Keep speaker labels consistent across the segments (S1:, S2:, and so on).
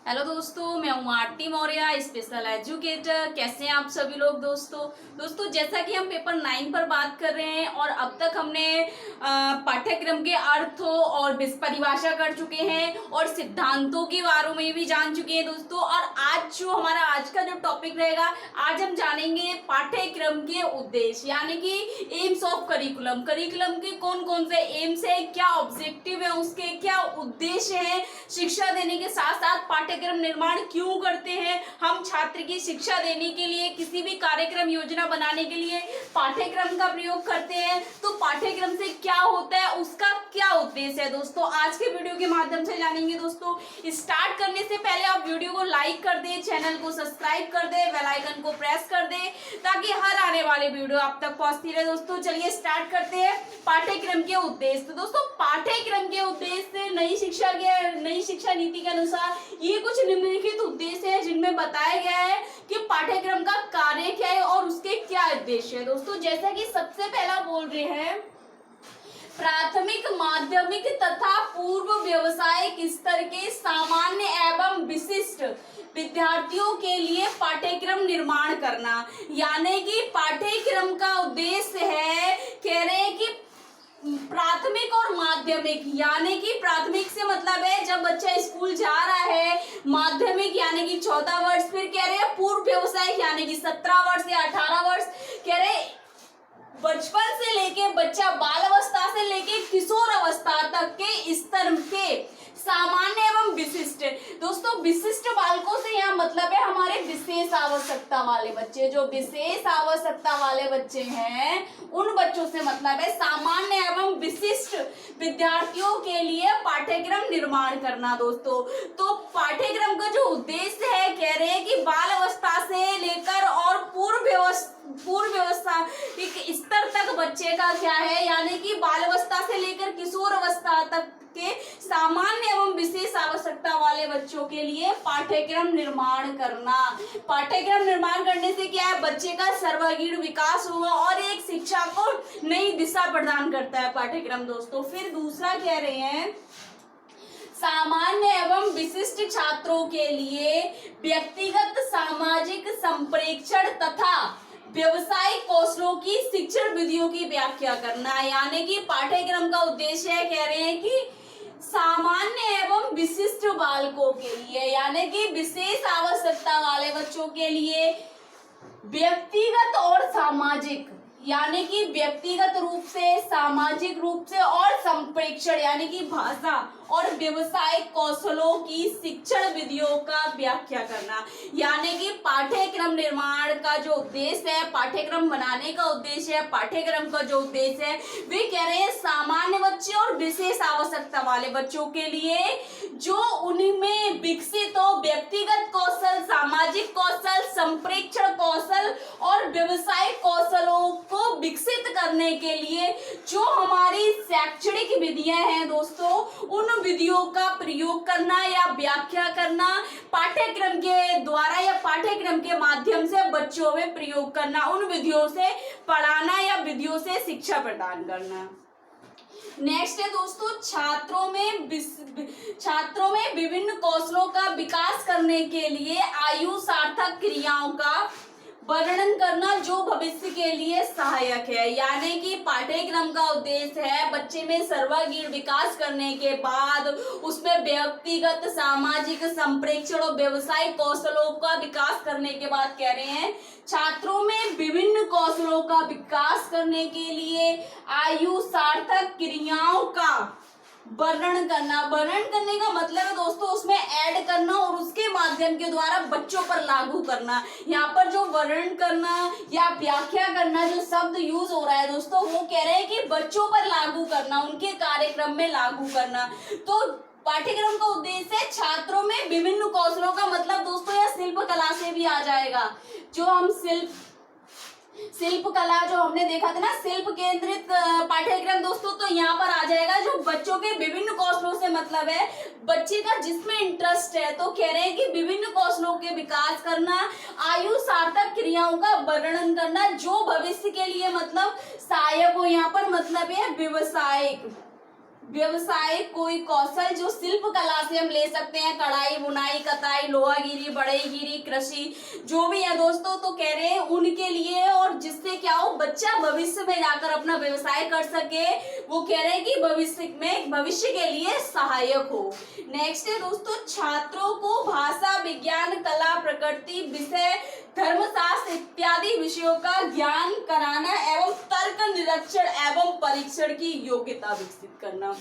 S1: Hello दोस्तों, मैं हूँ आरती मौर्य, स्पेशल एजुकेटर। कैसे हैं आप सभी लोग। दोस्तों जैसा कि हम पेपर 9 पर बात कर रहे हैं और अब तक हमने पाठ्यक्रम के अर्थों और परिभाषा कर चुके हैं और सिद्धांतों के बारे में भी जान चुके हैं दोस्तों। और आज का जो टॉपिक रहेगा, आज हम जानेंगे पाठ्यक्रम के उद्देश्य, यानी कि एम्स ऑफ करिकुलम। करिकुलम के कौन कौन से एम्स है, क्या ऑब्जेक्टिव है, उसके क्या उद्देश्य है, शिक्षा देने के साथ साथ पाठ्यक्रम निर्माण क्यों करते हैं हम। छात्र की शिक्षा देने के लिए, किसी भी कार्यक्रम योजना बनाने के लिए पाठ्यक्रम का प्रयोग करते हैं। तो पाठ्यक्रम से क्या होता है, उसका क्या उद्देश्य है दोस्तों, आज के वीडियो के माध्यम से जानेंगे दोस्तों। स्टार्ट करने से पहले आप वीडियो को लाइक कर दें, चैनल को सब्सक्राइब कर दें, बेल आइकन को प्रेस कर दें ताकि हर आने वाले वीडियो आप तक पहुंचती रहे दोस्तों। चलिए स्टार्ट करते हैं पाठ्यक्रम के उद्देश्य। तो दोस्तों पाठ्यक्रम के उद्देश्य नई शिक्षा नीति के अनुसार ये कुछ निम्नलिखित उद्देश्य है जिनमें बताया गया है कि पाठ्यक्रम का कार्य क्या है और उसके क्या उद्देश्य है दोस्तों। जैसा कि सबसे पहला बोल रहे हैं, प्राथमिक, माध्यमिक तथा पूर्व व्यावसायिक स्तर के सामान्य एवं विशिष्ट विद्यार्थियों के लिए पाठ्यक्रम निर्माण करना। यानी कि पाठ्यक्रम का उद्देश्य है, कह रहे हैं कि प्राथमिक और माध्यमिक, यानी कि प्राथमिक से मतलब है जब बच्चा स्कूल जा रहा है, माध्यमिक यानी कि 14 वर्ष, फिर कह रहे हैं पूर्व व्यवसायिक यानी कि 17 वर्ष या 18 वर्ष। कह रहे बचपन से लेके बच्चा बाल अवस्था से लेके किशोर अवस्था तक के स्तर के सामान्य एवं विशिष्ट। दोस्तों विशिष्ट बालकों से यहाँ मतलब है हमारे विशेष आवश्यकता वाले बच्चे, जो विशेष आवश्यकता वाले बच्चे हैं उन बच्चों से मतलब है सामान्य एवं विशिष्ट विद्यार्थियों के लिए पाठ्यक्रम निर्माण करना दोस्तों। तो पाठ्यक्रम का जो उद्देश्य है, कह रहे हैं कि बाल अवस्था से लेकर और पूर्व व्यवस्था एक स्तर तक बच्चे का क्या है, यानी कि बाल अवस्था से लेकर किशोर अवस्था तक के सामान्य एवं विशेष आवश्यकता वाले बच्चों के लिए पाठ्यक्रम निर्माण करना। पाठ्यक्रम निर्माण करने से क्या है, बच्चे का सर्वांगीण विकास होगा और एक शिक्षा को नई दिशा प्रदान करता है पाठ्यक्रम दोस्तों। फिर दूसरा कह रहे हैं, सामान्य एवं विशिष्ट छात्रों के लिए व्यक्तिगत सामाजिक संप्रेक्षण तथा व्यवसायिक कौशलों की शिक्षण विधियों की व्याख्या करना। यानी कि पाठ्यक्रम का उद्देश्य है, कह रहे हैं कि सामान्य एवं विशिष्ट बालकों के लिए, यानी कि विशेष आवश्यकता वाले बच्चों के लिए व्यक्तिगत और सामाजिक, यानी कि व्यक्तिगत रूप से, सामाजिक रूप से और संप्रेक्षण यानी कि भाषा और व्यवसायिक कौशलों की शिक्षण विधियों का व्याख्या करना। यानी कि पाठ्यक्रम निर्माण का जो उद्देश्य है, पाठ्यक्रम बनाने का उद्देश्य है, पाठ्यक्रम का जो उद्देश्य है वे कह रहे हैं सामान्य बच्चे और विशेष आवश्यकता वाले बच्चों के लिए जो उनमें विकसित हो व्यक्तिगत कौशल, सामाजिक कौशल, संप्रेक्षण कौशल और व्यवसायिक कौशलों को विकसित करने के लिए जो हमारी शैक्षणिक विधियां हैं दोस्तों, उन विधियों का प्रयोग करना या व्याख्या करना, पाठ्यक्रम के द्वारा या पाठ्यक्रम के माध्यम से बच्चों में प्रयोग करना, उन विधियों से पढ़ाना या विधियों से शिक्षा प्रदान करना। नेक्स्ट है दोस्तों, छात्रों में विभिन्न कौशलों का विकास करने के लिए आयु सार्थक क्रियाओं का वर्णन करना जो भविष्य के लिए सहायक है। यानी कि पाठ्यक्रम का उद्देश्य है बच्चे में सर्वांगीण विकास करने के बाद उसमें व्यक्तिगत, सामाजिक, संप्रेक्षण और व्यवसायिक कौशलों का विकास करने के बाद कह रहे हैं छात्रों में विभिन्न कौशलों का विकास करने के लिए आयु सार्थक क्रियाओं का वर्णन करना। वर्णन करने का मतलब है दोस्तों उसमें ऐड करना और उसके माध्यम के द्वारा बच्चों पर लागू करना। यहाँ पर जो वर्णन करना या व्याख्या करना जो शब्द यूज हो रहा है दोस्तों, वो कह रहे हैं कि बच्चों पर लागू करना, उनके कार्यक्रम में लागू करना। तो पाठ्यक्रम का उद्देश्य है छात्रों में विभिन्न कौशलों का मतलब दोस्तों यह शिल्प कला से भी आ जाएगा। जो हम शिल्प कला जो हमने देखा था ना, शिल्प केंद्रित पाठ्यक्रम दोस्तों, तो यहाँ पर आ जाएगा जो बच्चों के विभिन्न कौशलों से मतलब है बच्चे का जिसमें इंटरेस्ट है। तो कह रहे हैं कि विभिन्न कौशलों के विकास करना, आयु सार्थक क्रियाओं का वर्णन करना जो भविष्य के लिए मतलब सहायक हो। यहाँ पर मतलब है व्यवसाय कोई कौशल जो शिल्प कला से हम ले सकते हैं, कढ़ाई, बुनाई, कताई, लोहागिरी, बढ़ईगिरी, कृषि, जो भी है दोस्तों, तो कह रहे हैं उनके लिए, और जिससे क्या हो, बच्चा भविष्य में जाकर अपना व्यवसाय कर सके, वो कह रहे हैं कि भविष्य के लिए सहायक हो। नेक्स्ट है दोस्तों, छात्रों को भाषा, विज्ञान, कला, प्रकृति विषय, धर्मशास्त्र इत्यादि विषयों का ज्ञान कराना एवं तर्क, निरीक्षण एवं परीक्षण की योग्यता विकसित करना।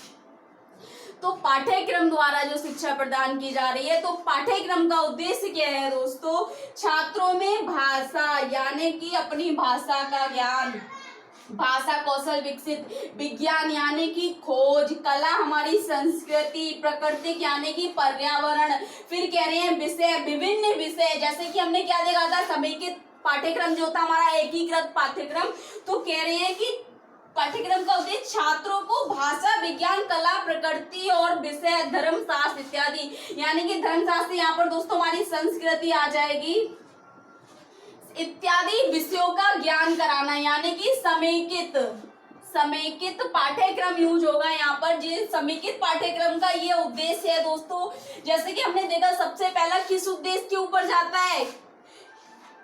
S1: तो पाठ्यक्रम द्वारा जो शिक्षा प्रदान की जा रही है, तो पाठ्यक्रम का उद्देश्य क्या है दोस्तों, छात्रों में भाषा यानी कि अपनी भाषा का ज्ञान, भाषा कौशल विकसित, विज्ञान यानी कि खोज, कला हमारी संस्कृति, प्रकृति यानी कि पर्यावरण, फिर कह रहे हैं विषय, विभिन्न विषय, जैसे कि हमने क्या देखा था, समेकित पाठ्यक्रम जो था हमारा एकीकृत पाठ्यक्रम। तो कह रहे हैं कि पाठ्यक्रम का उद्देश्य छात्रों को भाषा, विज्ञान, कला, प्रकृति और विषय, धर्मशास्त्र इत्यादि, यानी कि धर्मशास्त्र यहाँ पर दोस्तों हमारी संस्कृति आ जाएगी, इत्यादि विषयों का ज्ञान कराना, यानी कि समेकित पाठ्यक्रम यूज होगा यहाँ पर। जी, समेकित पाठ्यक्रम का ये उद्देश्य है दोस्तों, जैसे कि हमने देखा सबसे पहला किस उद्देश्य के ऊपर जाता है,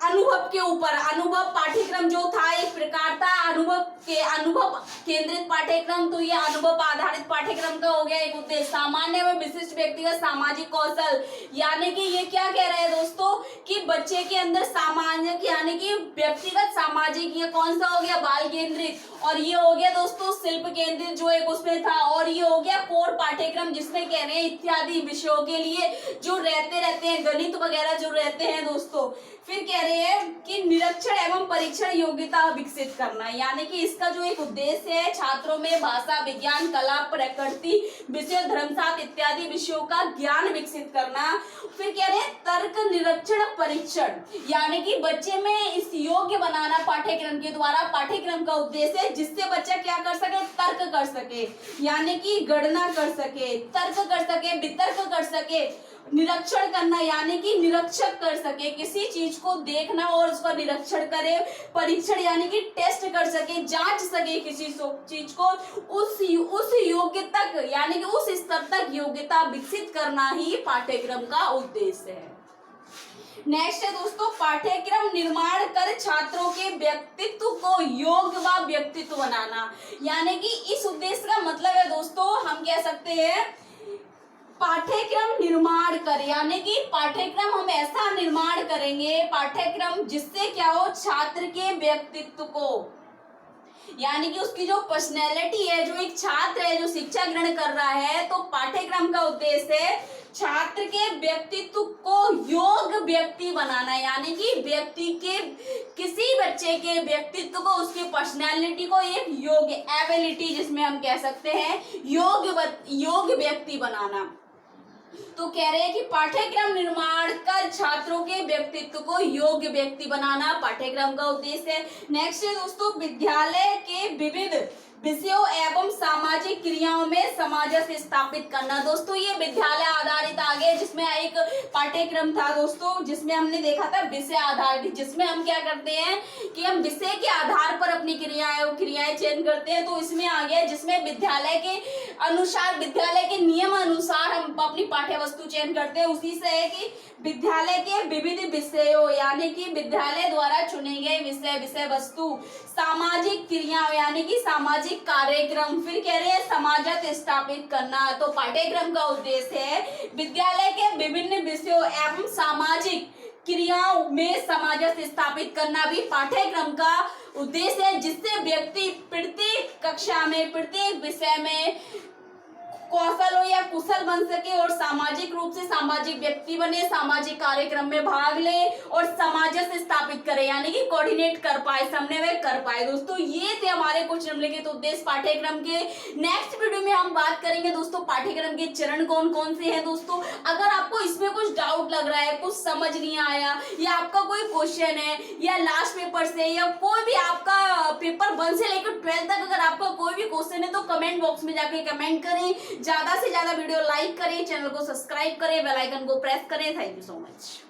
S1: अनुभव के ऊपर। अनुभव पाठ्यक्रम जो था एक प्रकार था अनुभव केंद्रित पाठ्यक्रम, तो ये अनुभव आधारित पाठ्यक्रम का हो गया एक उद्देश्य। सामान्य व विशिष्ट व्यक्तिगत सामाजिक कौशल, यानी कि ये क्या कह रहे हैं दोस्तों कि बच्चे के अंदर सामाजिक यानी कि व्यक्तिगत सामाजिक, ये कौन सा हो गया, बाल केंद्रित, और ये हो गया दोस्तों शिल्प केंद्रित जो एक उसमें था, और ये हो गया कोर पाठ्यक्रम जिसमें कह रहे हैं इत्यादि विषयों के लिए जो रहते हैं, गणित वगैरह जो रहते हैं दोस्तों। फिर कह रहे हैं कि निरीक्षण एवं परीक्षण योग्यता विकसित करना, यानी कि इसका जो एक उद्देश्य है छात्रों में भाषा, विज्ञान, कला, प्रकृति विषय, धर्मशास्त्र इत्यादि विषयों का ज्ञान विकसित करना। फिर कह रहे हैं तर्क, निरीक्षण, परीक्षण, यानी कि बच्चे में इस योग्य बनाना पाठ्यक्रम के द्वारा। पाठ्यक्रम का उद्देश्य है जिससे बच्चा क्या कर सके, तर्क कर सके, यानी कि गणना कर सके, तर्क कर सके, वितर्क कर सके, निरीक्षण करना यानी कि निरीक्षक कर सके, किसी चीज को देखना और उसका निरीक्षण करे, परीक्षण यानी कि टेस्ट कर सके, जांच सके किसी चीज को, उस योग्यता यानी कि उस स्तर तक योग्यता विकसित करना ही पाठ्यक्रम का उद्देश्य है। नेक्स्ट है दोस्तों, पाठ्यक्रम निर्माण कर छात्रों के व्यक्तित्व को योग्य व व्यक्तित्व बनाना, यानी कि इस उद्देश्य का मतलब है दोस्तों हम कह सकते हैं पाठ्यक्रम निर्माण कर, यानी कि पाठ्यक्रम हम ऐसा निर्माण करेंगे, पाठ्यक्रम जिससे क्या हो, छात्र के व्यक्तित्व को, यानी कि उसकी जो पर्सनैलिटी है, जो एक छात्र है जो शिक्षा ग्रहण कर रहा है, तो पाठ्यक्रम का उद्देश्य है छात्र के व्यक्तित्व को योग्य व्यक्ति बनाना, यानी कि व्यक्ति के, किसी बच्चे के व्यक्तित्व को, उसकी पर्सनैलिटी को एक योग्य एबिलिटी जिसमें हम कह सकते हैं योग्य व्यक्ति बनाना। तो कह रहे हैं कि पाठ्यक्रम निर्माण कर छात्रों के व्यक्तित्व को योग्य व्यक्ति बनाना पाठ्यक्रम का उद्देश्य है। नेक्स्ट है दोस्तों, विद्यालय के विविध विषयों एवं सामाजिक क्रियाओं में सामंजस्य स्थापित करना। दोस्तों ये विद्यालय आधारित आ गए, जिसमें एक पाठ्यक्रम था दोस्तों जिसमें हमने देखा था विषय आधारित, जिसमें हम क्या करते हैं कि हम विषय के आधार पर अपनी क्रियाएं चयन करते हैं। तो इसमें आ गया जिसमें विद्यालय के अनुसार, विद्यालय के नियम अनुसार हम अपनी पाठ्य वस्तु चयन करते हैं। उसी से है कि विद्यालय के विविध विषयों यानी कि विद्यालय द्वारा चुने गए विषय वस्तु, सामाजिक क्रिया यानी कि सामाजिक कार्यक्रम, फिर कह रहे हैं सामंजस्य स्थापित करना। तो पाठ्यक्रम का उद्देश्य है विद्यालय के विभिन्न विषयों एवं सामाजिक क्रियाओं में सामंजस्य स्थापित करना भी पाठ्यक्रम का उद्देश्य है, जिससे व्यक्ति प्रत्येक कक्षा में, प्रत्येक विषय में कौशल हो या कुशल बन सके और सामाजिक रूप से सामाजिक व्यक्ति बने, सामाजिक कार्यक्रम में भाग ले और सामंजस्य स्थापित करे, यानी कि कोऑर्डिनेट कर पाए, समन्वय कर पाए। दोस्तों ये थे हमारे कुछ निम्नलिखित उद्देश्य पाठ्यक्रम के। नेक्स्ट वीडियो में हम बात करेंगे दोस्तों पाठ्यक्रम के चरण कौन कौन से हैं। दोस्तों अगर आपको इसमें कुछ डाउट लग रहा है, कुछ समझ नहीं आया, या आपका कोई क्वेश्चन है या लास्ट पेपर से या कोई भी आपका पेपर 1 से लेकर 12 तक अगर आपका कोई भी क्वेश्चन है तो कमेंट बॉक्स में जाके कमेंट करें, ज्यादा से ज्यादा वीडियो लाइक करें, चैनल को सब्सक्राइब करें, बेल आइकन को प्रेस करें। Thank you so much.